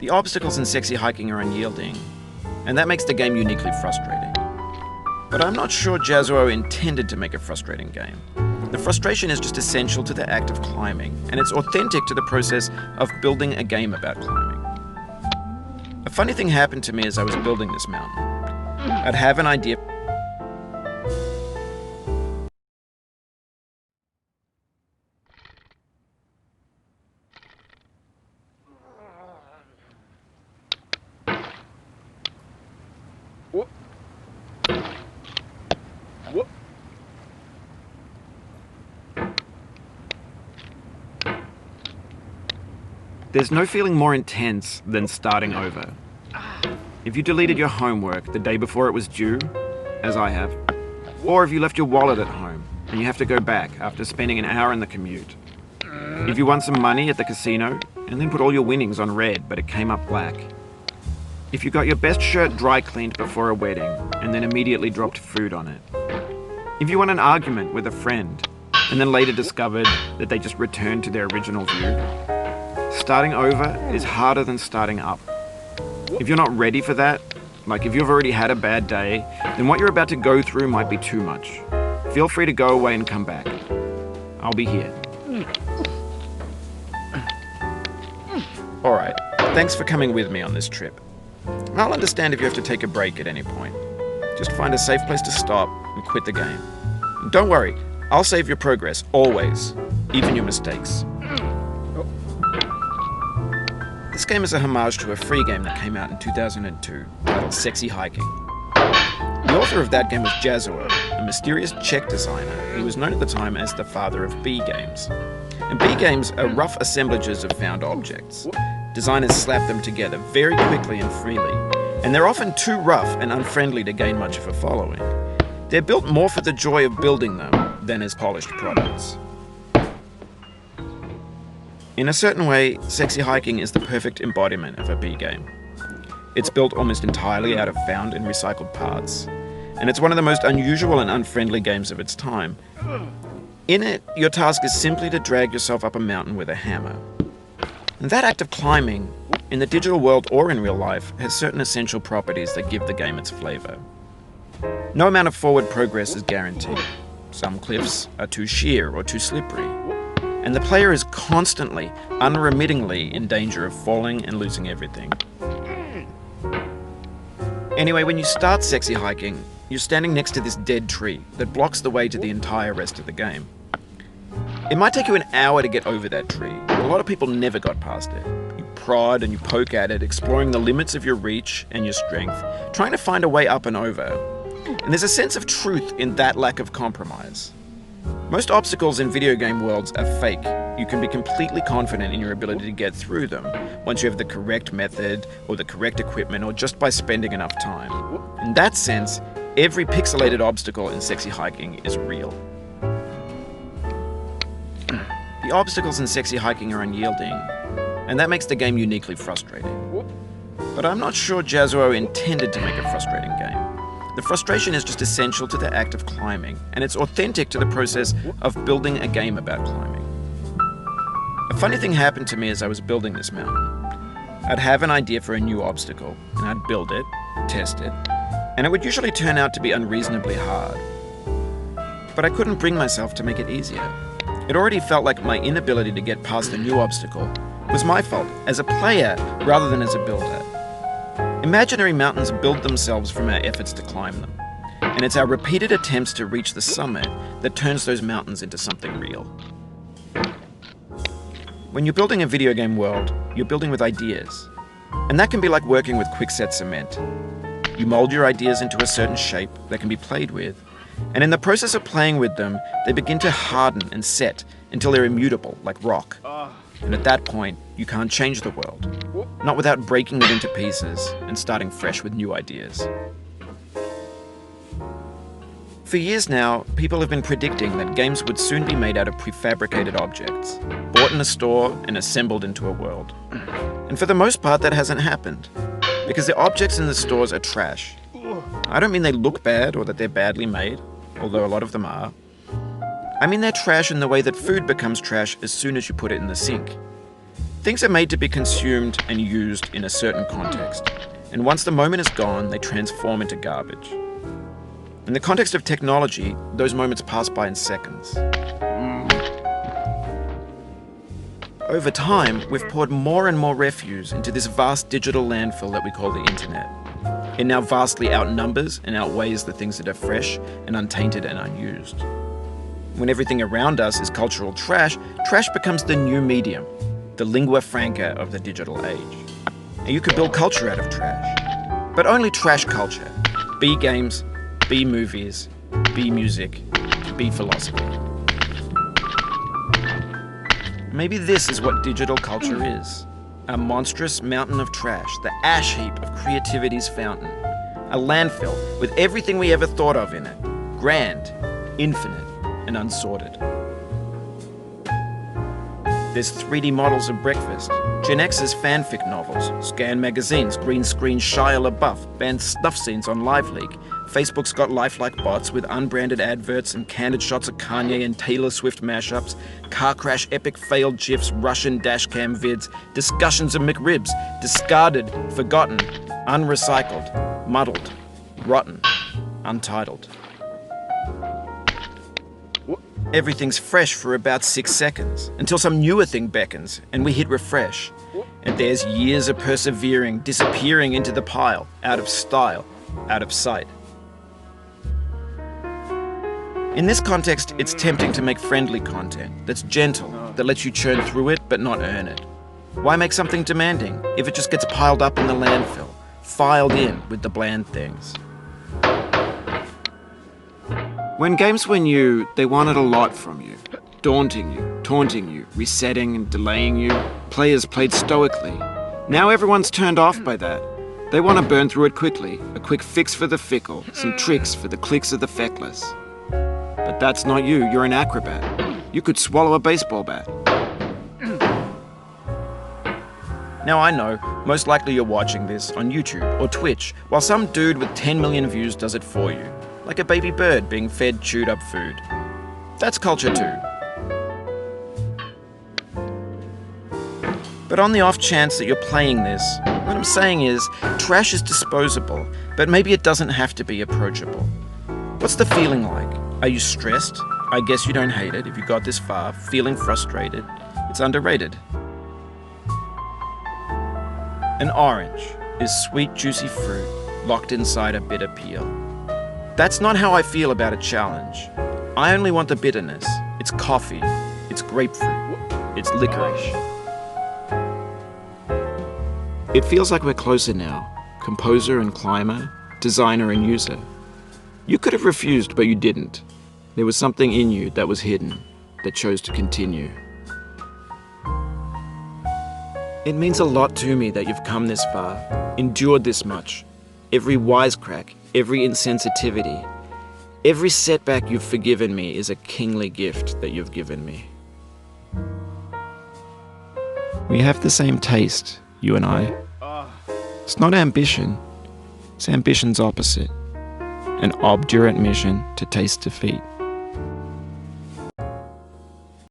The obstacles in sexy hiking are unyielding, and that makes the game uniquely frustrating. But I'm not sure Jazuo intended to make a frustrating game. The frustration is just essential to the act of climbing, and it's authentic to the process of building a game about climbing. A funny thing happened to me as I was building this mountain. I'd have an idea. There's no feeling more intense than starting over. If you deleted your homework the day before it was due, as I have, or if you left your wallet at home and you have to go back after spending an hour in the commute. If you won some money at the casino and then put all your winnings on red but it came up black. If you got your best shirt dry cleaned before a wedding and then immediately dropped food on it. If you won an argument with a friend and then later discovered that they just returned to their original view. Starting over is harder than starting up. If you're not ready for that, like if you've already had a bad day, then what you're about to go through might be too much. Feel free to go away and come back. I'll be here. Alright, thanks for coming with me on this trip. I'll understand if you have to take a break at any point. Just find a safe place to stop and quit the game. And don't worry, I'll save your progress, always, even your mistakes. This game is a homage to a free game that came out in 2002, titled Sexy Hiking. The author of that game was Jazuo, a mysterious Czech designer who was known at the time as the father of B games. And B games are rough assemblages of found objects. Designers slap them together very quickly and freely, and they're often too rough and unfriendly to gain much of a following. They're built more for the joy of building them than as polished products. In a certain way, Sexy Hiking is the perfect embodiment of a B game. It's built almost entirely out of found and recycled parts, and it's one of the most unusual and unfriendly games of its time. In it, your task is simply to drag yourself up a mountain with a hammer. And that act of climbing, in the digital world or in real life, has certain essential properties that give the game its flavor. No amount of forward progress is guaranteed. Some cliffs are too sheer or too slippery. And the player is constantly, unremittingly in danger of falling and losing everything. Anyway, when you start Sexy Hiking, you're standing next to this dead tree that blocks the way to the entire rest of the game. It might take you an hour to get over that tree, but a lot of people never got past it. You prod and you poke at it, exploring the limits of your reach and your strength, trying to find a way up and over. And there's a sense of truth in that lack of compromise. Most obstacles in video game worlds are fake. You can be completely confident in your ability to get through them once you have the correct method or the correct equipment or just by spending enough time. In that sense, every pixelated obstacle in Sexy Hiking is real. The obstacles in Sexy Hiking are unyielding, and that makes the game uniquely frustrating. But I'm not sure Jazuo intended to make a frustrating game. The frustration is just essential to the act of climbing, and it's authentic to the process of building a game about climbing. A funny thing happened to me as I was building this mountain. I'd have an idea for a new obstacle, and I'd build it, test it, and it would usually turn out to be unreasonably hard. But I couldn't bring myself to make it easier. It already felt like my inability to get past the new obstacle was my fault as a player rather than as a builder. Imaginary mountains build themselves from our efforts to climb them, and it's our repeated attempts to reach the summit that turns those mountains into something real. When you're building a video game world, you're building with ideas, and that can be like working with quickset cement. You mold your ideas into a certain shape that can be played with, and in the process of playing with them, they begin to harden and set until they're immutable, like rock. And at that point, you can't change the world. Not without breaking it into pieces and starting fresh with new ideas. For years now, people have been predicting that games would soon be made out of prefabricated objects, bought in a store and assembled into a world. And for the most part, that hasn't happened, because the objects in the stores are trash. I don't mean they look bad or that they're badly made, although a lot of them are. I mean they're trash in the way that food becomes trash as soon as you put it in the sink. Things are made to be consumed and used in a certain context, and once the moment is gone, they transform into garbage. In the context of technology, those moments pass by in seconds. Over time, we've poured more and more refuse into this vast digital landfill that we call the internet. It now vastly outnumbers and outweighs the things that are fresh and untainted and unused. When everything around us is cultural trash, trash becomes the new medium, the lingua franca of the digital age. And you could build culture out of trash, but only trash culture. Be games, be movies, be music, be philosophy. Maybe this is what digital culture is. A monstrous mountain of trash, the ash heap of creativity's fountain. A landfill with everything we ever thought of in it. Grand, infinite, and unsorted. There's 3D models of breakfast, Gen X's fanfic novels, scan magazines, green screen Shia LaBeouf, banned snuff scenes on LiveLeak. Facebook's got lifelike bots with unbranded adverts and candid shots of Kanye and Taylor Swift mashups, car crash epic failed GIFs, Russian dashcam vids, discussions of McRibs, discarded, forgotten, unrecycled, muddled, rotten, untitled. Everything's fresh for about 6 seconds, until some newer thing beckons, and we hit refresh. And there's years of persevering, disappearing into the pile, out of style, out of sight. In this context, it's tempting to make friendly content that's gentle, that lets you churn through it but not earn it. Why make something demanding if it just gets piled up in the landfill, filed in with the bland things? When games were new, they wanted a lot from you. Daunting you, taunting you, resetting and delaying you. Players played stoically. Now everyone's turned off by that. They want to burn through it quickly, a quick fix for the fickle, some tricks for the clicks of the feckless. But that's not you, you're an acrobat. You could swallow a baseball bat. Now I know, most likely you're watching this on YouTube or Twitch, while some dude with 10 million views does it for you. Like a baby bird being fed chewed up food. That's culture too. But on the off chance that you're playing this, what I'm saying is, trash is disposable, but maybe it doesn't have to be approachable. What's the feeling like? Are you stressed? I guess you don't hate it if you got this far. Feeling frustrated? It's underrated. An orange is sweet, juicy fruit locked inside a bitter peel. That's not how I feel about a challenge. I only want the bitterness. It's coffee. It's grapefruit. It's licorice. It feels like we're closer now. Composer and climber, designer and user. You could have refused, but you didn't. There was something in you that was hidden, that chose to continue. It means a lot to me that you've come this far, endured this much. Every wisecrack, every insensitivity, every setback you've forgiven me is a kingly gift that you've given me. We have the same taste, you and I. It's not ambition, it's ambition's opposite. An obdurate mission to taste defeat.